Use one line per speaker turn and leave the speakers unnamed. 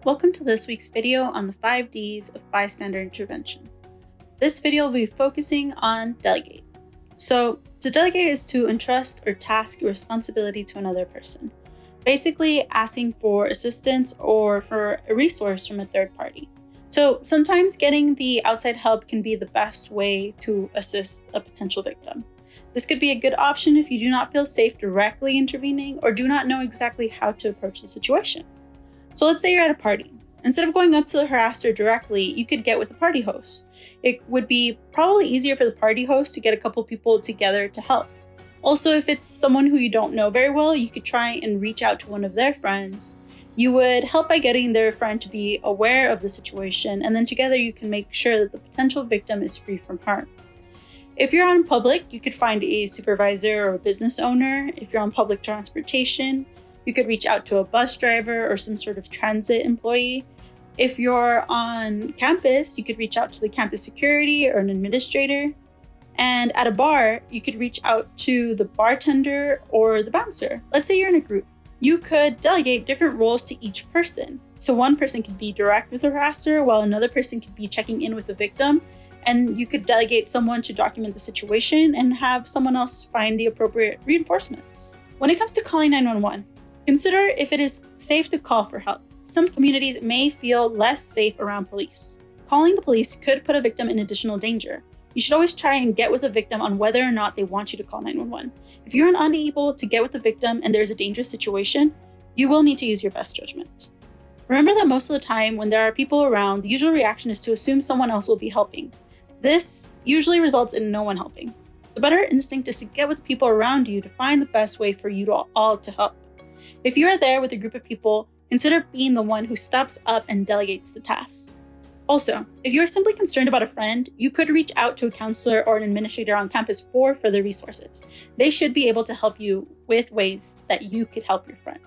Welcome to this week's video on the 5 Ds of bystander intervention. This video will be focusing on delegate. So to delegate is to entrust or task a responsibility to another person, basically asking for assistance or for a resource from a third party. So sometimes getting the outside help can be the best way to assist a potential victim. This could be a good option if you do not feel safe directly intervening or do not know exactly how to approach the situation. So let's say you're at a party. Instead of going up to the harasser directly, you could get with the party host. It would be probably easier for the party host to get a couple people together to help. Also, if it's someone who you don't know very well, you could try and reach out to one of their friends. You would help by getting their friend to be aware of the situation, and then together you can make sure that the potential victim is free from harm. If you're on public, you could find a supervisor or a business owner. If you're on public transportation, you could reach out to a bus driver or some sort of transit employee. If you're on campus, you could reach out to the campus security or an administrator. And at a bar, you could reach out to the bartender or the bouncer. Let's say you're in a group. You could delegate different roles to each person. So one person could be direct with the harasser, while another person could be checking in with the victim. And you could delegate someone to document the situation and have someone else find the appropriate reinforcements. When it comes to calling 911, consider if it is safe to call for help. Some communities may feel less safe around police. Calling the police could put a victim in additional danger. You should always try and get with the victim on whether or not they want you to call 911. If you're unable to get with the victim and there's a dangerous situation, you will need to use your best judgment. Remember that most of the time when there are people around, the usual reaction is to assume someone else will be helping. This usually results in no one helping. The better instinct is to get with the people around you to find the best way for you all to help. If you are there with a group of people, consider being the one who steps up and delegates the tasks. Also, if you are simply concerned about a friend, you could reach out to a counselor or an administrator on campus for further resources. They should be able to help you with ways that you could help your friend.